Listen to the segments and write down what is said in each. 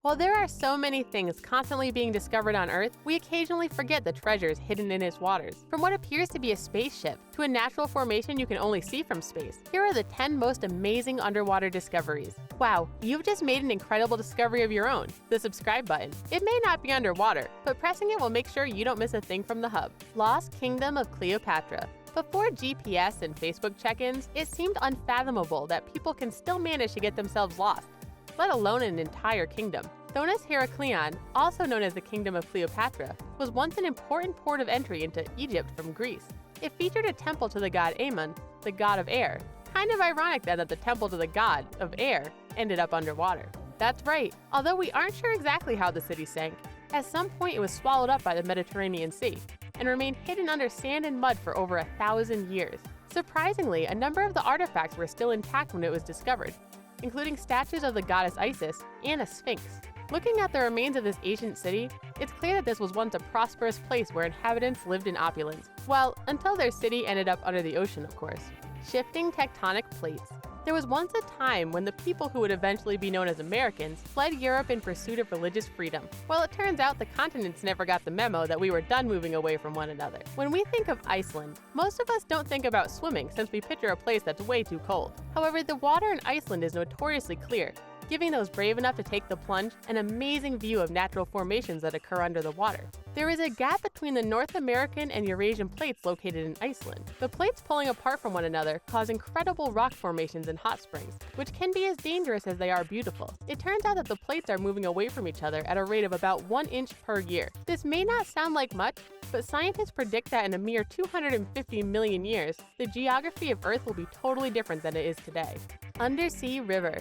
While there are so many things constantly being discovered on Earth, we occasionally forget the treasures hidden in its waters. From what appears to be a spaceship to a natural formation you can only see from space, here are the 10 most amazing underwater discoveries. Wow, you've just made an incredible discovery of your own, the subscribe button. It may not be underwater, but pressing it will make sure you don't miss a thing from the hub. Lost Kingdom of Cleopatra. Before GPS and Facebook check-ins, it seemed unfathomable that people can still manage to get themselves lost, let alone an entire kingdom. Thonis-Heracleion, also known as the Kingdom of Cleopatra, was once an important port of entry into Egypt from Greece. It featured a temple to the god Ammon, the god of air. Kind of ironic then that the temple to the god of air ended up underwater. That's right, although we aren't sure exactly how the city sank. At some point it was swallowed up by the Mediterranean Sea and remained hidden under sand and mud for over 1,000 years. Surprisingly, a number of the artifacts were still intact when it was discovered, including statues of the goddess Isis and a sphinx. Looking at the remains of this ancient city, it's clear that this was once a prosperous place where inhabitants lived in opulence. Well, until their city ended up under the ocean, of course. Shifting tectonic plates. There was once a time when the people who would eventually be known as Americans fled Europe in pursuit of religious freedom. Well, it turns out the continents never got the memo that we were done moving away from one another. When we think of Iceland, most of us don't think about swimming since we picture a place that's way too cold. However, the water in Iceland is notoriously clear, giving those brave enough to take the plunge an amazing view of natural formations that occur under the water. There is a gap between the North American and Eurasian plates located in Iceland. The plates pulling apart from one another cause incredible rock formations and hot springs, which can be as dangerous as they are beautiful. It turns out that the plates are moving away from each other at a rate of about 1 inch per year. This may not sound like much, but scientists predict that in a mere 250 million years, the geography of Earth will be totally different than it is today. Undersea river.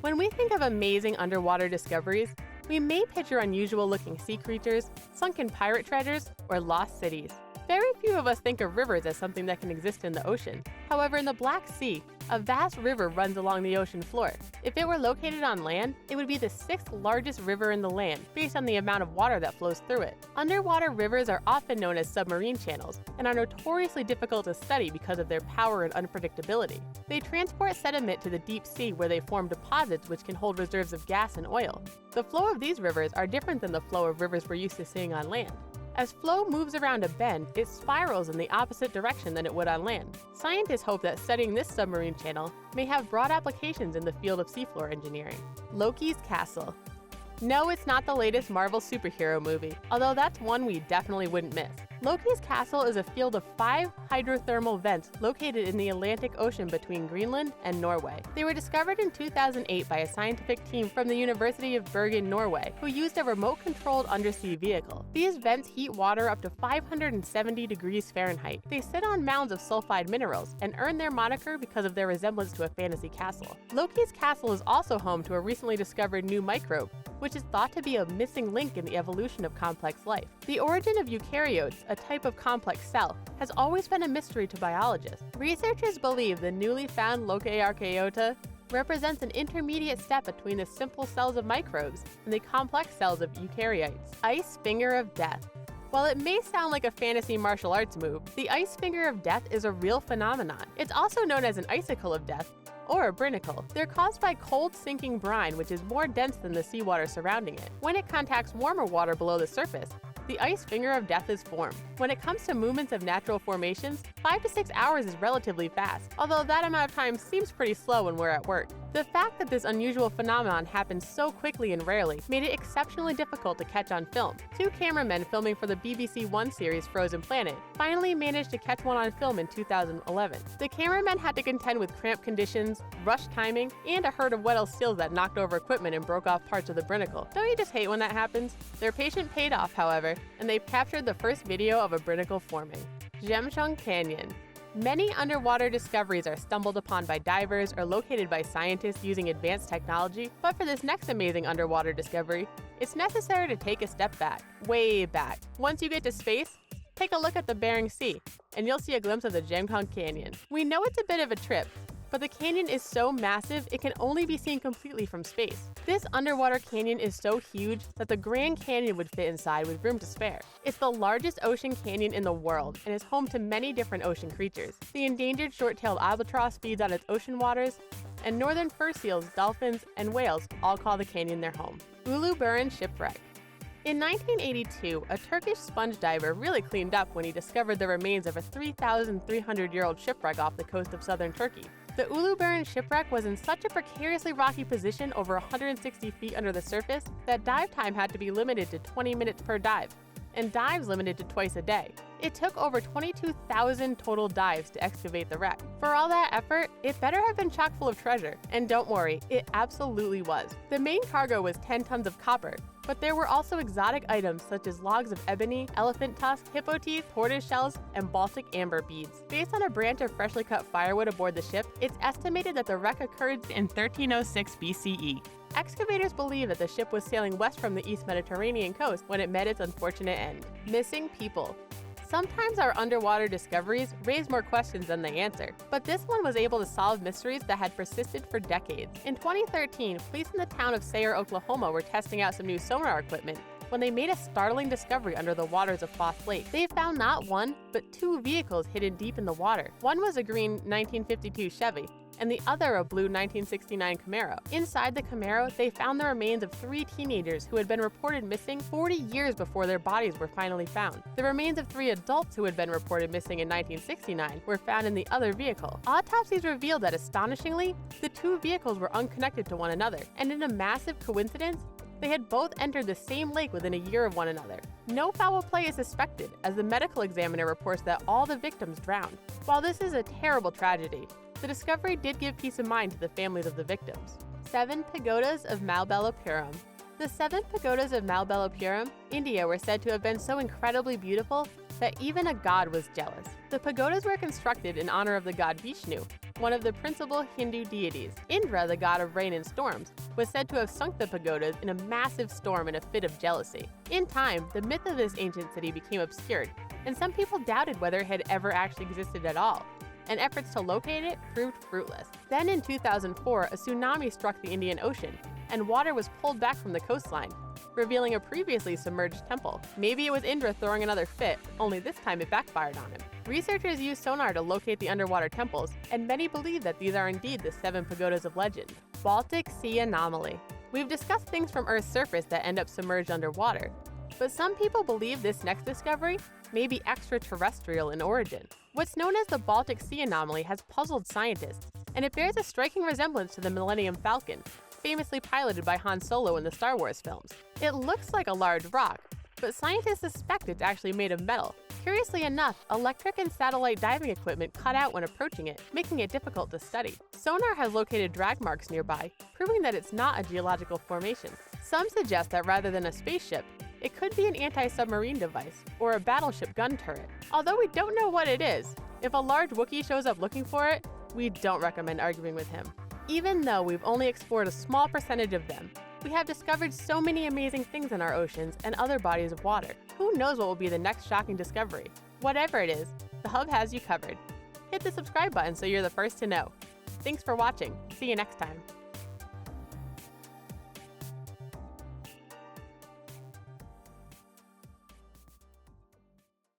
When we think of amazing underwater discoveries, we may picture unusual-looking sea creatures, sunken pirate treasures, or lost cities. Very few of us think of rivers as something that can exist in the ocean. However, in the Black Sea, a vast river runs along the ocean floor. If it were located on land, it would be the 6th largest river in the land, based on the amount of water that flows through it. Underwater rivers are often known as submarine channels, and are notoriously difficult to study because of their power and unpredictability. They transport sediment to the deep sea where they form deposits which can hold reserves of gas and oil. The flow of these rivers are different than the flow of rivers we're used to seeing on land. As flow moves around a bend, it spirals in the opposite direction than it would on land. Scientists hope that studying this submarine channel may have broad applications in the field of seafloor engineering. Loki's Castle. No, it's not the latest Marvel superhero movie, although that's one we definitely wouldn't miss. Loki's Castle is a field of 5 hydrothermal vents located in the Atlantic Ocean between Greenland and Norway. They were discovered in 2008 by a scientific team from the University of Bergen, Norway, who used a remote-controlled undersea vehicle. These vents heat water up to 570 degrees Fahrenheit. They sit on mounds of sulfide minerals and earn their moniker because of their resemblance to a fantasy castle. Loki's Castle is also home to a recently discovered new microbe, which is thought to be a missing link in the evolution of complex life. The origin of eukaryotes, a type of complex cell, has always been a mystery to biologists. Researchers believe the newly found Loki archaeota represents an intermediate step between the simple cells of microbes and the complex cells of eukaryotes. Ice Finger of Death. While it may sound like a fantasy martial arts move, the Ice Finger of Death is a real phenomenon. It's also known as an icicle of death, or a brinicle. They're caused by cold sinking brine, which is more dense than the seawater surrounding it. When it contacts warmer water below the surface, the ice finger of death is formed. When it comes to movements of natural formations, 5 to 6 hours is relatively fast, although that amount of time seems pretty slow when we're at work. The fact that this unusual phenomenon happens so quickly and rarely made it exceptionally difficult to catch on film. 2 cameramen filming for the BBC One series Frozen Planet finally managed to catch one on film in 2011. The cameramen had to contend with cramped conditions, rushed timing, and a herd of wet seals that knocked over equipment and broke off parts of the brinicle. Don't you just hate when that happens? Their patience paid off, however, and they captured the first video of a brinicle forming. Bering Canyon. Many underwater discoveries are stumbled upon by divers or located by scientists using advanced technology, but for this next amazing underwater discovery, it's necessary to take a step back, way back. Once you get to space, take a look at the Bering Sea, and you'll see a glimpse of the Bering Canyon. We know it's a bit of a trip, but the canyon is so massive it can only be seen completely from space. This underwater canyon is so huge that the Grand Canyon would fit inside with room to spare. It's the largest ocean canyon in the world and is home to many different ocean creatures. The endangered short-tailed albatross feeds on its ocean waters, and northern fur seals, dolphins, and whales all call the canyon their home. Uluburun Shipwreck. In 1982, a Turkish sponge diver really cleaned up when he discovered the remains of a 3,300-year-old shipwreck off the coast of southern Turkey. The Uluburun Shipwreck was in such a precariously rocky position over 160 feet under the surface that dive time had to be limited to 20 minutes per dive, and dives limited to twice a day. It took over 22,000 total dives to excavate the wreck. For all that effort, it better have been chock full of treasure. And don't worry, it absolutely was. The main cargo was 10 tons of copper, but there were also exotic items such as logs of ebony, elephant tusk, hippo teeth, tortoise shells, and Baltic amber beads. Based on a branch of freshly cut firewood aboard the ship, it's estimated that the wreck occurred in 1306 BCE. Excavators believe that the ship was sailing west from the East Mediterranean coast when it met its unfortunate end. Missing people. Sometimes our underwater discoveries raise more questions than they answer, but this one was able to solve mysteries that had persisted for decades. In 2013, police in the town of Sayre, Oklahoma were testing out some new sonar equipment when they made a startling discovery under the waters of Foss Lake. They found not one, but two vehicles hidden deep in the water. One was a green 1952 Chevy, and the other a blue 1969 Camaro. Inside the Camaro, they found the remains of 3 teenagers who had been reported missing 40 years before their bodies were finally found. The remains of 3 adults who had been reported missing in 1969 were found in the other vehicle. Autopsies revealed that, astonishingly, the 2 vehicles were unconnected to one another, and in a massive coincidence, they had both entered the same lake within a year of one another. No foul play is suspected, as the medical examiner reports that all the victims drowned. While this is a terrible tragedy, the discovery did give peace of mind to the families of the victims. 7 Pagodas of Malbadevi. The 7 pagodas of Malbadevi, India, were said to have been so incredibly beautiful that even a god was jealous. The pagodas were constructed in honor of the god Vishnu, one of the principal Hindu deities. Indra, the god of rain and storms, was said to have sunk the pagodas in a massive storm in a fit of jealousy. In time, the myth of this ancient city became obscured, and some people doubted whether it had ever actually existed at all, and efforts to locate it proved fruitless. Then in 2004, a tsunami struck the Indian Ocean, and water was pulled back from the coastline, revealing a previously submerged temple. Maybe it was Indra throwing another fit, only this time it backfired on him. Researchers used sonar to locate the underwater temples, and many believe that these are indeed the 7 pagodas of legend. Baltic Sea Anomaly. We've discussed things from Earth's surface that end up submerged underwater, but some people believe this next discovery may be extraterrestrial in origin. What's known as the Baltic Sea Anomaly has puzzled scientists, and it bears a striking resemblance to the Millennium Falcon, famously piloted by Han Solo in the Star Wars films. It looks like a large rock, but scientists suspect it's actually made of metal. Curiously enough, electric and satellite diving equipment cut out when approaching it, making it difficult to study. Sonar has located drag marks nearby, proving that it's not a geological formation. Some suggest that rather than a spaceship, it could be an anti-submarine device or a battleship gun turret. Although we don't know what it is, if a large Wookiee shows up looking for it, we don't recommend arguing with him. Even though we've only explored a small percentage of them, we have discovered so many amazing things in our oceans and other bodies of water. Who knows what will be the next shocking discovery? Whatever it is, the Hub has you covered. Hit the subscribe button so you're the first to know. Thanks for watching. See you next time.